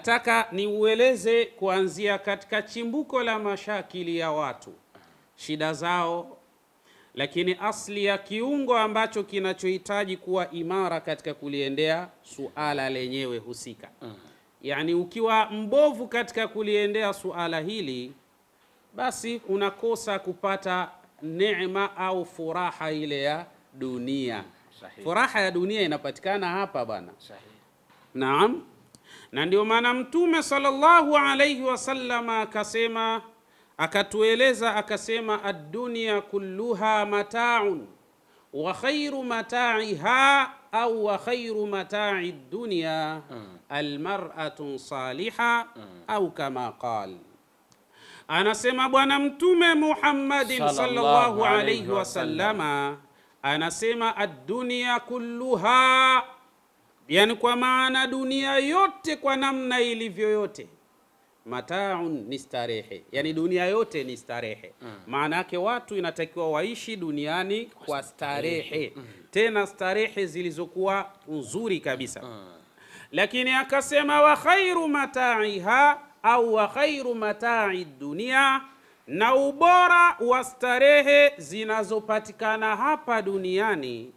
Nataka niueleze kuanzia katika chimbuko la mashakili ya watu, shida zao, lakini asli ya kiungo ambacho kinachohitaji kuwa imara katika kuliendea suala lenyewe husika. Yani ukiwa mbovu katika kuliendea suala hili, basi unakosa kupata neema au furaha ile ya dunia. Furaha ya dunia inapatikana hapa bana. Naam. Na ndio maana Mtume sallallahu alayhi wasallam akasema, akatueleza akasema, ad-dunya kulluha mata'un wa khairu mata'iha au wa khairu mata'i ad-dunya al-mar'atu salihah au kama qala. Anasema Bwana Mtume Muhammadin sallallahu alayhi wasallama, anasema ad-dunya kulluha, yani kwa maana dunia yote kwa namna ilivyo yote, mataun ni starehe, yani dunia yote ni starehe. Maana yake watu inatakiwa waishi duniani kwa starehe, tena starehe zilizokuwa nzuri kabisa. Lakini akasema wa khairu mata'iha au wa khairu mata'i dunia, na ubora wa starehe zinazopatikana hapa duniani,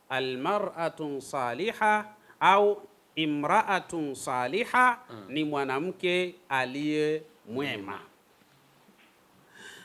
almar'atu salihah au imra'atun saliha, ni mwanamke aliye mwema.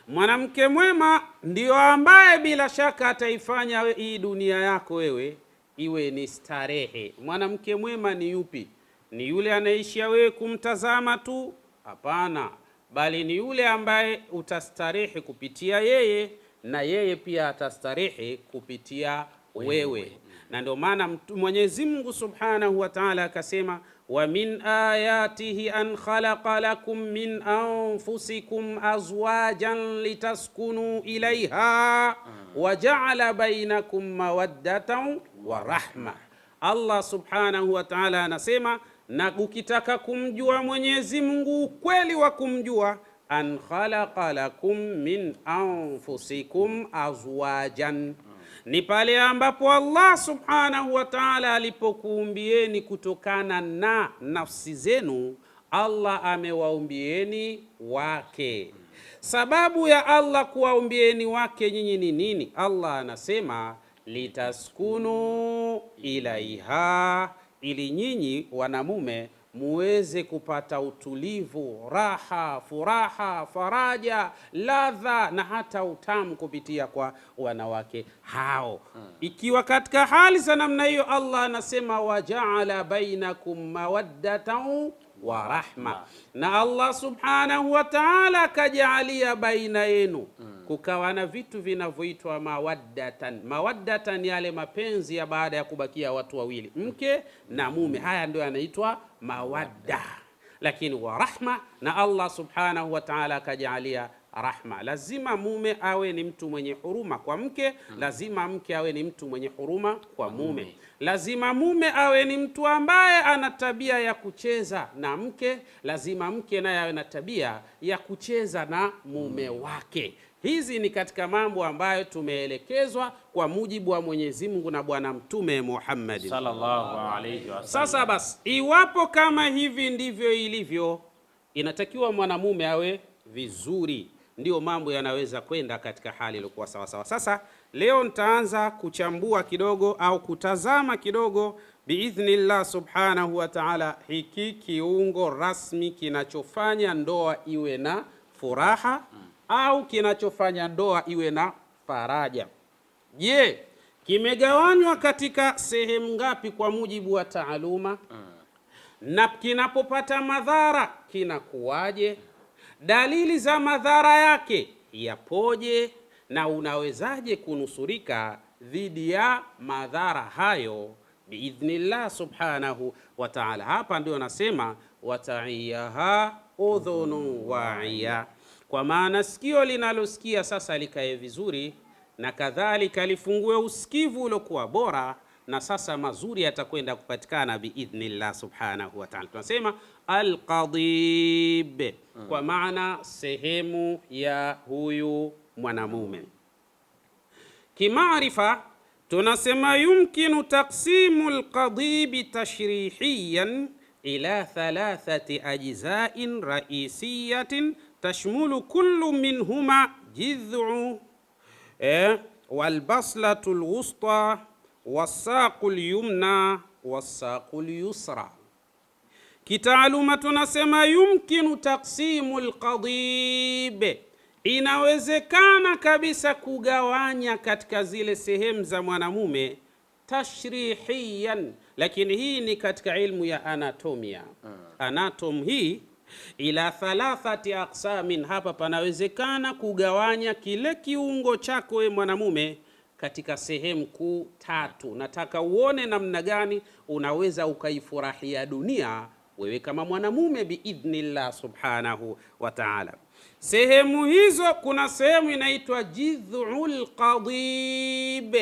Mwanamke mwema ndio ambaye bila shaka ataifanya hii dunia yako wewe iwe ni starehe. Mwanamke mwema ni yupi? Ni yule anaishia wewe kumtazama tu? Hapana, bali ni yule ambaye utastarehe kupitia yeye na yeye pia atastarehe kupitia wewe. Na ndio maana Mwenyezi Mungu Subhanahu wa Ta'ala akasema, wa min ayatihi an khalaqa lakum min anfusikum azwajan litaskunu ilaiha wa ja'ala bainakum mawaddatan wa rahma. Allah Subhanahu wa Ta'ala anasema, na ukitaka kumjua Mwenyezi Mungu ukweli wa kumjua, an khalaqa lakum min anfusikum azwajan, ni pale ambapo Allah Subhanahu wa Ta'ala alipokuumbieni kutokana na nafsi zenu, Allah amewaumbieni wake. Sababu ya Allah kuwaumbieni wake nyinyi ni nini? Allah anasema litaskunu ilaiha, ili nyinyi wanamume muweze kupata utulivu, raha, furaha, faraja, ladha na hata utamu kupitia kwa wanawake hao. Ikiwa katika hali za namna hiyo, Allah anasema waja'ala bainakum mawaddatan wa rahma, na Allah Subhanahu wa Ta'ala akajalia baina yenu kukawa na vitu vinavyoitwa mawaddatan. Mawaddatan yale mapenzi ya baada ya kubakia watu wawili, mke na mume, haya ndio yanaitwa mawadda. Lakini wa rahma, na Allah Subhanahu wa Ta'ala akajalia rahma. Lazima mume awe ni mtu mwenye huruma kwa mke, lazima mke awe ni mtu mwenye huruma kwa mume, lazima mume awe ni mtu ambaye ana tabia ya kucheza na mke, lazima mke naye awe na tabia ya kucheza na mume wake. Hizi ni katika mambo ambayo tumeelekezwa kwa mujibu wa Mwenyezi Mungu na Bwana Mtume Muhammad sallallahu alayhi wasallam. Sasa basi, iwapo kama hivi ndivyo ilivyo, inatakiwa mwanamume awe vizuri, ndio mambo yanaweza kwenda katika hali iliyokuwa sawa sawa. Sasa leo nitaanza kuchambua kidogo au kutazama kidogo biidhnillah Subhanahu wa Ta'ala, hiki kiungo rasmi kinachofanya ndoa iwe na furaha au kinachofanya ndoa iwe na faraja. Je, kimegawanywa katika sehemu ngapi kwa mujibu wa taaluma? Na kinapopata madhara kinakuwaje? Dalili za madhara yake yapoje? Na unawezaje kunusurika dhidi ya madhara hayo biidhnillah Subhanahu wa Ta'ala? Hapa ndio nasema wataiyaha udhunu wa'iya, kwa maana sikio linalosikia sasa likae vizuri, na kadhalika lifungue usikivu uliokuwa bora, na sasa mazuri yatakwenda kupatikana biidhnillah Subhanahu wa Ta'ala. Tunasema alqadib, kwa maana sehemu ya huyu mwanamume. Kimaarifa tunasema yumkinu taqsimu alqadib tashrihiyan ila 3 ajza'in raisiyatin tashmulu kullu minhuma jidh'u walbaslatu alwusta wasaqu alyumna wasaqu alyusra. Kitaaluma tunasema yumkinu taqsimu alqadib, inawezekana kabisa kugawanya katika zile sehemu za mwanamume tashrihiyan, lakini hii ni katika ilmu ya anatomia. Anatom hii ila 3 aqsamin, hapa panawezekana kugawanya kile kiungo chako wewe mwanamume katika sehemu kuu 3. Nataka uone namna gani unaweza ukaifurahia dunia wewe kama mwanamume biidhnillah subhanahu wa ta'ala. Sehemu hizo, kuna sehemu inaitwa jiz'ul qadib.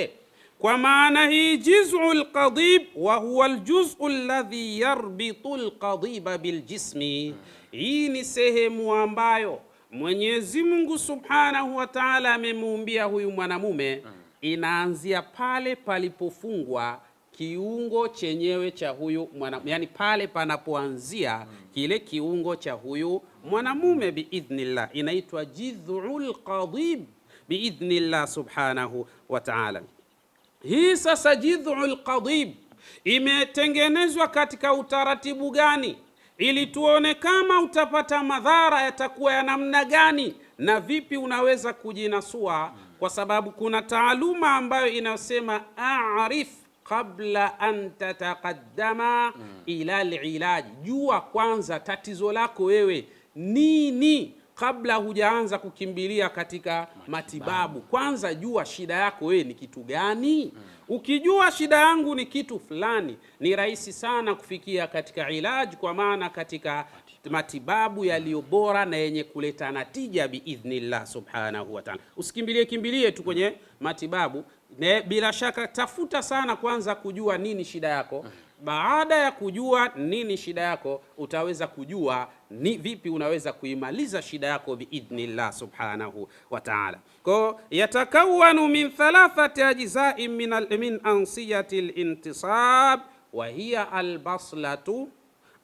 Kwa maana hii jiz'ul qadib wa huwa aljuz'u alladhi yarbitu alqadiba biljismi. Hii ni sehemu ambayo Mwenyezi Mungu subhanahu wa ta'ala amemuumbia huyu mwanamume, inaanzia pale palipofungwa kiungo chenyewe cha huyu mwanamume, yani pale panapoanzia kile kiungo cha huyu mwanamume biidhnillah, inaitwa jiz'ul qadib biidhnillah subhanahu wa ta'ala. Hii sasa jiz'ul qadib imetengenezwa katika utaratibu gani, ili tuone kama utapata madhara yatakuwa ya namna gani na vipi unaweza kujinasua, kwa sababu kuna taaluma ambayo inasema a'rif qabla an tataqaddama ila al-ilaj. Jua kwanza tatizo lako wewe nini kabla hujaanza kukimbilia katika matibabu. Kwanza jua shida yako wewe ni kitu gani. Ukijua shida yangu ni kitu fulani, ni rahisi sana kufikia katika ilaji, kwa maana katika matibabu yaliyo bora na yenye kuleta natija biidhnillah subhanahu wa ta'ala. Usikimbilie tu kwenye matibabu. Bila shaka tafuta sana kwanza kujua nini shida yako. Baada ya kujua nini shida yako, utaweza kujua ni vipi unaweza kuimaliza shida yako biidhnillah subhanahu wa ta'ala. Kwa yatakawanu min 3 ajza'in min ansiyati al-intisab wa hiya al-baslatu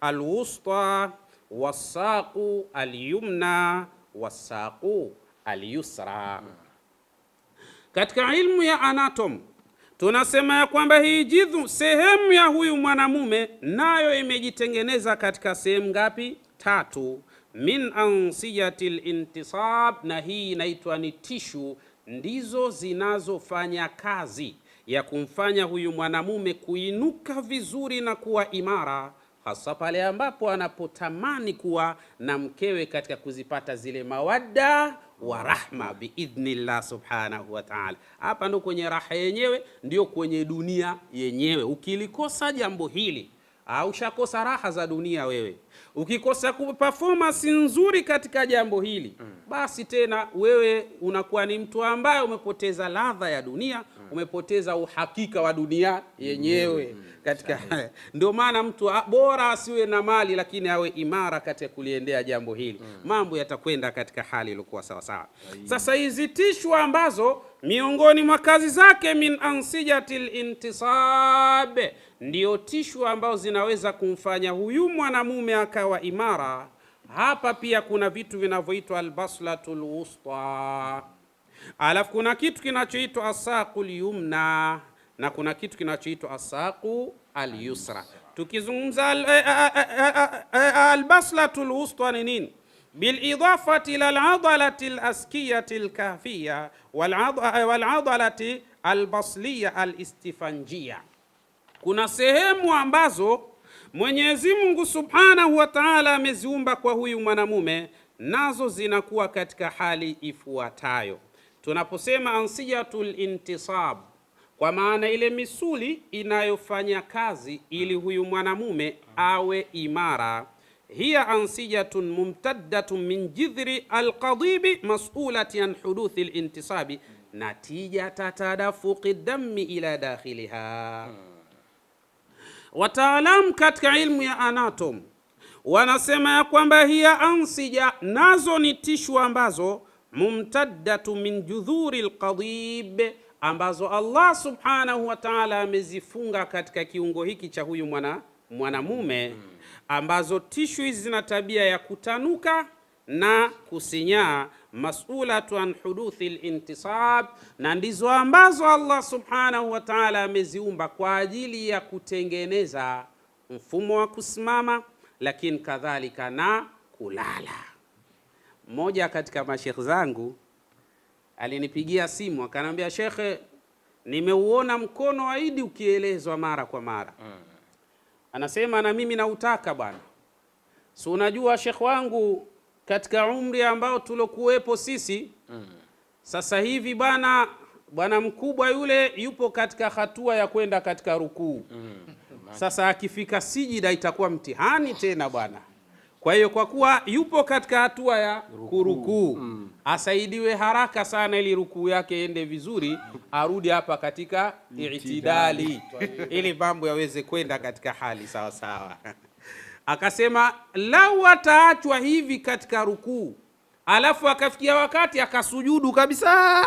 al-wusta was-saqu al-yumna was-saqu al-yusra. Katika ilmu ya anatom tunasema ya kwamba hii jidhu, sehemu ya huyu mwanamume, nayo imejitengeneza katika sehemu ngapi? 3. Min ansiyatil intisab, na hii inaitwa ni tishu, ndizo zinazofanya kazi ya kumfanya huyu mwanamume kuinuka vizuri na kuwa imara, hasa pale ambapo anapotamani kuwa na mkewe katika kuzipata zile mawadda wa rahma biidhnillah subhanahu wa ta'ala. Hapa ndo kwenye raha yenyewe, ndio kwenye dunia yenyewe. Ukilikosa jambo hili, ushakosa raha za dunia wewe. Ukikosa performance nzuri katika jambo hili, basi tena wewe unakuwa ni mtu ambaye umepoteza ladha ya dunia, umepoteza uhakika wa dunia yenyewe. Katika ndio maana mtu bora asiwe na mali, lakini awe imara katika kuliendea jambo hili. Mambo yatakwenda katika hali iliyokuwa sawa sawa. Sasa hizi tishu ambazo miongoni mwa kazi zake min ansijatil intisab, ndio tishu ambazo zinaweza kumfanya huyu mwanamume akawa imara. Hapa pia kuna vitu vinavyoitwa albaslatul wusta, alafu kuna kitu kinachoitwa asaqul yumna, na kuna kitu kinachoitwa asaqu al-yusra. Tukizungumza albaslatul wusta ni nini? Bilidafati ila al-adalati al-askiyati al-kahfiyya wal-adalati al-basliya al-istifanjia. Kuna sehemu ambazo Mwenyezi Mungu subhanahu wa ta'ala ameziumba kwa huyu mwanamume, nazo zinakuwa katika hali ifuatayo. Tunaposema ansiyatul intisab, kwa maana ile misuli inayofanya kazi ili huyu mwanamume awe imara, hiya ansiyatun mumtaddatun min jidhri alqadibi mas'ulati an huduthi alintisabi natijata tadafuqi dami ila dakhiliha. Wataalamu katika ilmu ya anatom wanasema ya kwamba hiya ansija, nazo ni tishu ambazo mumtaddatu min judhuri alqadib, ambazo Allah subhanahu wa ta'ala amezifunga katika kiungo hiki cha huyu mwanamume, ambazo tishu hizi zina tabia ya kutanuka na kusinyaa, mas'ulatu an huduthi al-intisab, na ndizo ambazo Allah subhanahu wa ta'ala ameziumba kwa ajili ya kutengeneza mfumo wa kusimama, lakini kadhalika na kulala. Mmoja katika mashekh zangu alinipigia simu akanambia, shekhe, nimeuona mkono wa Idi ukielezwa mara kwa mara. Anasema na mimi nautaka bwana. So unajua shekh wangu, katika umri ambao tulokuwepo sisi, sasa hivi bwana mkubwa yule yupo katika hatua ya kwenda katika rukuu. Sasa akifika sijida itakuwa mtihani tena bwana. Kwa hiyo kwa kuwa yupo katika hatua ya kurukuu, asaidiwe haraka sana ili rukuu yake ende vizuri, arudi hapa katika i'tidali ili mambo yaweze kwenda katika hali sawa sawa. Akasema lau ataachwa hivi katika rukuu, alafu akafikia wakati akasujudu kabisa,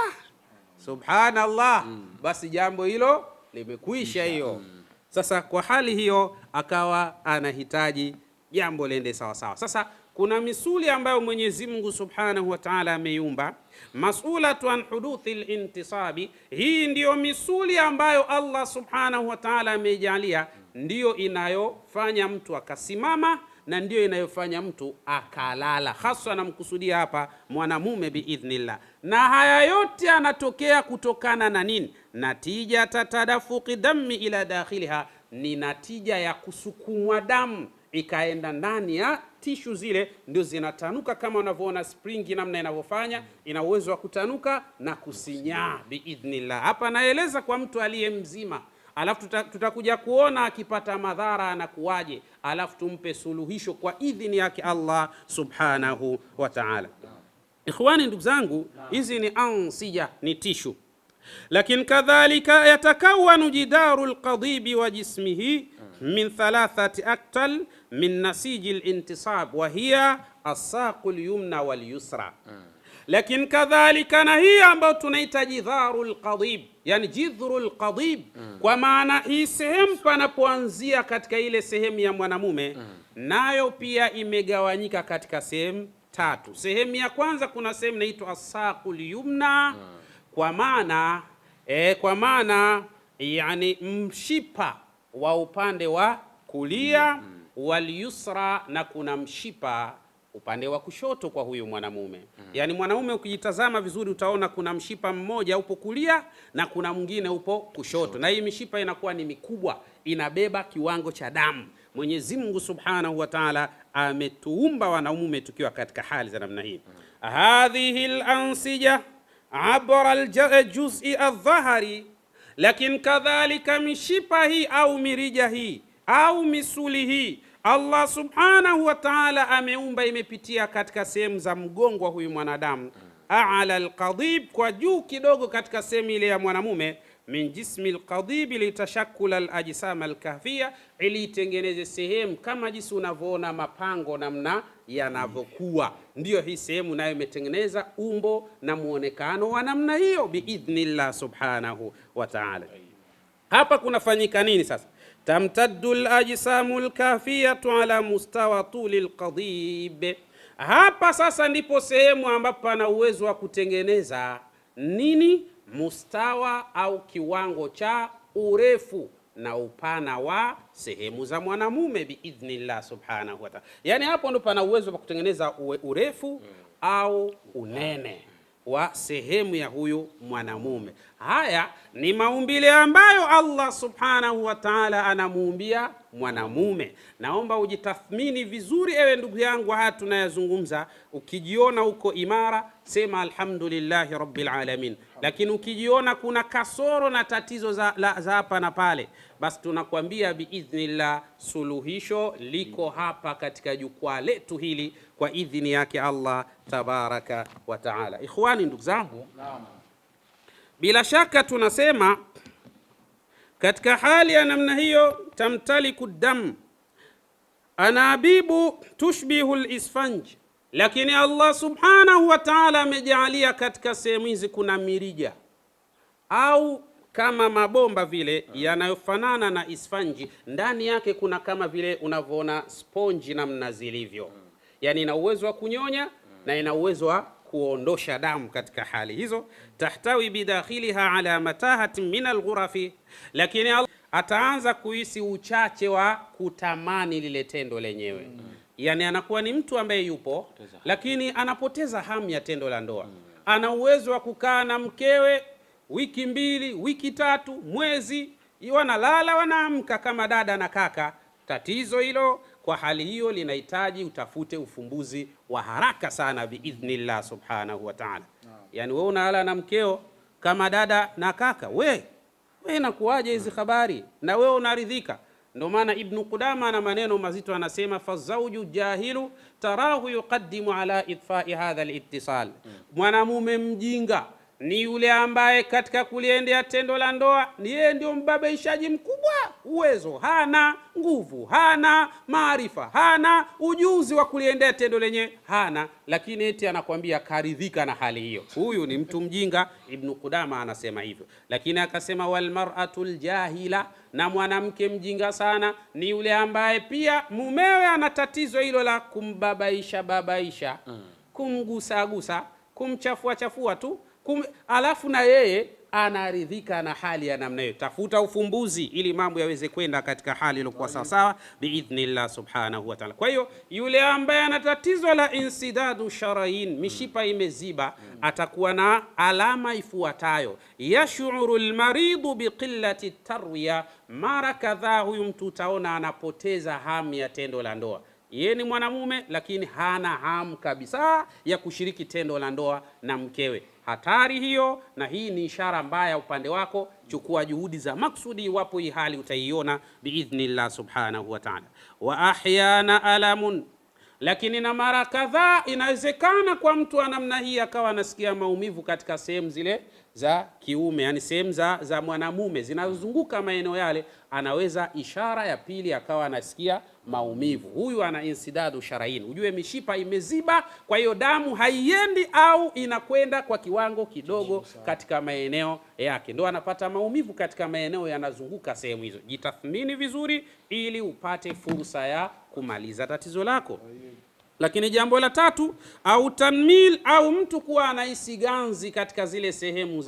subhanallah, basi jambo hilo limekwisha hiyo. Sasa kwa hali hiyo akawa anahitaji jambo lende sawa sawa. Sasa kuna misuli ambayo Mwenyezi Mungu Subhanahu wa Ta'ala ameiumba, mas'ulatu an huduthi al-intisabi. Hii ndiyo misuli ambayo Allah Subhanahu wa Ta'ala ameijalia, ndiyo inayofanya mtu akasimama na ndiyo inayofanya mtu akalala, hasa anamkusudia hapa mwanamume biidhnillah. Na haya yote yanatokea kutokana na nini? Natija tatadafuqi dami ila dakhiliha, ni natija ya kusukumwa damu ikaenda ndani ya tishu zile, ndio zinatanuka kama unavyoona springi namna inavyofanya, ina uwezo wa kutanuka na kusinyaa biidhnillah. Hapa naeleza kwa mtu aliye mzima, alafu tutakuja kuona akipata madhara anakuwaje, alafu tumpe suluhisho kwa idhini yake Allah subhanahu wa ta'ala. Ikhwani, ndugu zangu, hizi ni ansija, ni tishu. Lakini kadhalika yatakawanu jidaru alqadibi wa jismihi min thalathati aktal min nasiji al-intisab wa hiya as-saqu al-yumna wal-yusra. Lakini kadhalika na hii ambayo tunaita jidharu al-qadib, yani jidhru al-qadib, kwa maana hii sehemu panapoanzia katika ile sehemu ya mwanamume, nayo pia imegawanyika katika sehemu tatu. Sehemu ya kwanza kuna sehemu inaitwa as-saqu al-yumna, kwa maana yani mshipa wa upande wa kulia, wal yusra, na kuna mshipa upande wa kushoto kwa huyu mwanamume. Yani mwanamume ukijitazama vizuri utaona kuna mshipa mmoja upo kulia na kuna mwingine upo kushoto, na hii mishipa inakuwa ni mikubwa, inabeba kiwango cha damu. Mwenyezi Mungu Subhanahu wa Ta'ala ametuumba wanaume tukiwa katika hali za namna hii. Hadhihi al-ansija abra al-juz'i adh-dhahri, lakini kadhalika mishipa hii au mirija hii au misuli hii Allah Subhanahu wa Ta'ala ameumba, imepitia katika sehemu za mgongo wa huyu mwanadamu, a'la al-qadib, kwa juu kidogo katika sehemu ile ya mwanamume, min jismi al-qadib litashakkula al-ajsam al-kahfiyya, ili itengeneze sehemu kama jinsi unavyoona mapango namna yanavyokuwa, ndiyo hii sehemu nayo imetengeneza umbo na muonekano wa namna hiyo biidhnillah Subhanahu wa Ta'ala. Hapa kunafanyika nini sasa? Tamtaddu al-ajsamu al-kahfiyatu ala mustawa tuli al-qadib. Hapa sasa ndipo sehemu ambapo pana uwezo wa kutengeneza nini? Mustawa au kiwango cha urefu na upana wa sehemu za mwanamume biidhnillah Subhanahu wa Ta'ala. Yani hapo ndo pana uwezo wa kutengeneza urefu au unene wa sehemu ya huyu mwanamume. Haya ni maumbile ambayo Allah Subhanahu wa Ta'ala anamuumbia mwanamume. Naomba ujitathmini vizuri ewe ndugu yangu, haya tunayazungumza. Ukijiona uko imara, sema alhamdulillahi rabbil alamin. Lakini ukijiona kuna kasoro na tatizo za hapa na pale, basi tunakwambia biidhnillah suluhisho liko hapa katika jukwaa letu hili kwa idhini yake Allah tabaraka wa taala. Ikhwani, ndugu zangu, bila shaka tunasema katika hali ya namna hiyo, tamtaliku dam anabibu tushbihu al-isfanj, lakini Allah Subhanahu wa Ta'ala amejalia katika sehemu hizi kuna mirija au kama mabomba vile yanayofanana na isfanji. Ndani yake kuna kama vile unavyoona sponji namna zilivyo, yani ina uwezo wa kunyonya na ina uwezo wa kuondosha damu katika hali hizo. Tahtawi bidakhiliha ala matahatin min alghurafi, lakini ataanza kuhisi uchache wa kutamani lile tendo lenyewe. Yani anakuwa ni mtu ambaye yupo lakini anapoteza hamu ya tendo la ndoa. Ana uwezo wa kukaa na mkewe wiki 2, wiki 3, mwezi, wanalala wanaamka kama dada na kaka. Tatizo hilo kwa hali hiyo linahitaji utafute ufumbuzi wa haraka sana biidhnillah subhanahu wa ta'ala. Yani wewe unalala na mkeo kama dada na kaka, wewe inakuaje hizi habari na wewe unaridhika? Ndio maana Ibn Qudama ana maneno mazito, anasema fazauju jahilu tarahu yuqaddimu ala idfa'i hadha al-ittisal. Mwanamume mjinga ni yule ambaye katika kuliendea tendo la ndoa ni yeye ndio mbabaishaji mkubwa. Uwezo hana, nguvu hana, maarifa hana, ujuzi wa kuliendea tendo lenye hana, lakini eti anakuambia karidhika na hali hiyo. Huyu ni mtu mjinga. Ibn Qudama anasema hivyo, lakini akasema wal mar'atul jahila, na mwanamke mjinga sana ni yule ambaye pia mumewe ana tatizo hilo la kumbabaisha, kumgusa, kumchafua tu, alafu na yeye anaridhika na hali ya namna hiyo. Tafuta ufumbuzi ili mambo yaweze kwenda katika hali iliyokuwa sawa sawa biidhnillah subhanahu wa ta'ala. Kwa hiyo yule ambaye ana tatizo la insidadu sharain, mishipa imeziba, atakuwa na alama ifuatayo: yash'uru almaridu biqillati tarwiya. Mara kadhaa huyu mtu utaona anapoteza hamu ya tendo la ndoa. Yeye ni mwanamume lakini hana hamu kabisa ya kushiriki tendo la ndoa na mkewe. Hatari hiyo, na hii ni ishara mbaya upande wako. Chukua juhudi za maksudi iwapo hii hali utaiona biidhnillah subhanahu wa ta'ala. Wa ahyana alamun, lakini na mara kadhaa inawezekana kwa mtu wa namna hii akawa anasikia maumivu katika sehemu zile za kiume, yani sehemu za mwanamume zinazozunguka maeneo yale. Anaweza ishara ya pili akawa anasikia maumivu. Huyu ana insidadu sharain, ujue mishipa imeziba, kwa hiyo damu haiendi au inakwenda kwa kiwango kidogo katika maeneo yake, ndio anapata maumivu katika maeneo yanazunguka sehemu hizo. Jitathmini vizuri ili upate fursa ya kumaliza tatizo lako. Lakini jambo la tatu, au tanmil, au mtu kuwa anahisi ganzi katika zile sehemu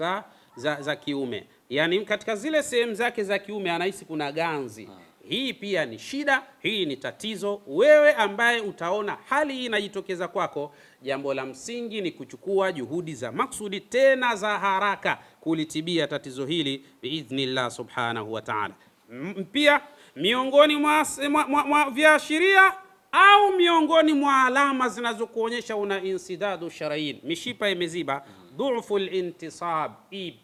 za kiume, yani katika zile sehemu zake za kiume anahisi kuna ganzi. Hii pia ni shida, hii ni tatizo. Wewe ambaye utaona hali hii inajitokeza kwako, jambo la msingi ni kuchukua juhudi za maksudi tena za haraka kulitibia tatizo hili biidhnillah subhanahu wa ta'ala. Pia miongoni mwa viashiria au miongoni mwa alama zinazokuonyesha una insidadu sharain, mishipa imeziba, dhuful intisab,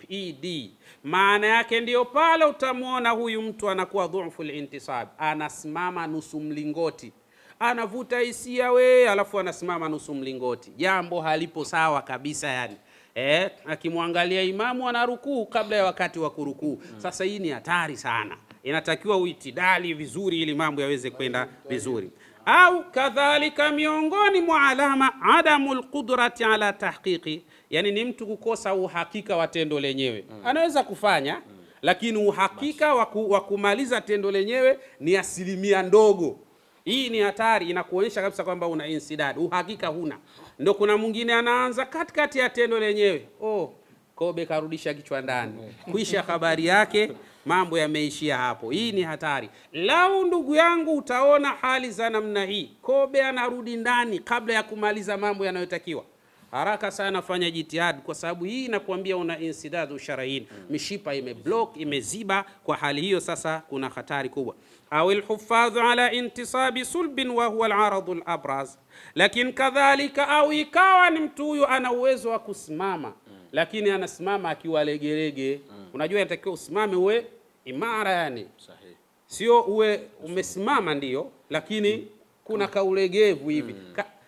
ED. Maana yake ndio pale utamwona huyu mtu anakuwa dhuful intisab, anasimama nusu mlingoti, anavuta hisia alafu anasimama nusu mlingoti. Jambo halipo sawa kabisa yani. Akimwangalia imamu anarukuu kabla ya wakati wa kurukuu. Sasa hii ni hatari sana. Inatakiwa uitidali vizuri ili mambo yaweze kwenda vizuri. Au kadhalika miongoni mwa alama adamul qudrati ala tahqiqi, yani ni mtu kukosa uhakika wa tendo lenyewe. Anaweza kufanya lakini uhakika wa kumaliza tendo lenyewe ni asilimia ndogo. Hii ni hatari, inakuonyesha kabisa kwamba una insidad, uhakika huna. Ndio kuna mwingine anaanza katikati ya tendo lenyewe, kobe karudisha kichwa ndani, kuisha habari yake, mambo yameishia hapo. Hii ni hatari. Lau ndugu yangu utaona hali za namna hii, kobe anarudi ndani kabla ya kumaliza mambo yanayotakiwa, haraka sana fanya jitihad, kwa sababu hii inakuambia una insidadu sharain, mishipa imeblock, imeziba. Kwa hali hiyo sasa kuna hatari kubwa. Au alhufadhu ala intisabi sulbin wa huwa al-aradu al-abraz, lakini kadhalika au ikawa ni mtu huyu ana uwezo wa kusimama lakini anasimama akiwa legelege. Unajua inatakiwa usimame uwe imara, yani sahihi, sio uwe umesimama ndio lakini kuna kaulegevu hivi.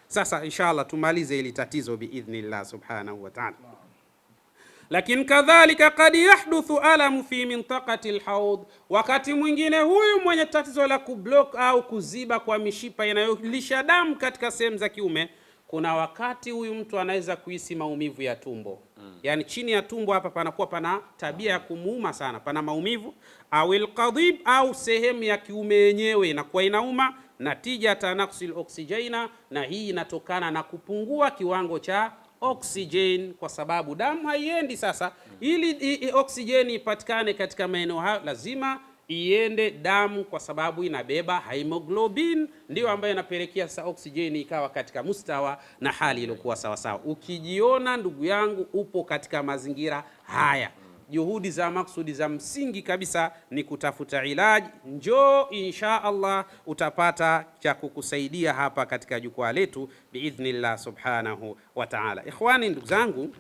Sasa inshallah tumalize ili tatizo biidhnillah subhanahu wa ta'ala. Lakini kadhalika kad yahduthu alamu fi mintaqati alhawd, wakati mwingine huyu mwenye tatizo la kublock au kuziba kwa mishipa inayolisha damu katika sehemu za kiume, Kuna wakati huyu mtu anaweza kuhisi maumivu ya tumbo, yani chini ya tumbo hapa panakuwa pana tabia ya kumuuma sana, pana maumivu, au alqadib, au sehemu ya kiume yenyewe inakuwa inauma, natija tanaksul oksijena, na hii inatokana na kupungua kiwango cha oksijeni, kwa sababu damu haiendi. Sasa ili oksijeni ipatikane katika maeneo hayo lazima iende damu, kwa sababu inabeba hemoglobin, ndio ambayo inapelekea sa oksijeni ikawa katika mustawa na hali iliyokuwa sawa sawa. Ukijiona ndugu yangu upo katika mazingira haya, juhudi za maksudi za msingi kabisa ni kutafuta ilaji. Njoo insha Allah utapata cha kukusaidia hapa katika jukwaa letu biidhnillah subhanahu wa ta'ala. Ikhwani, ndugu zangu,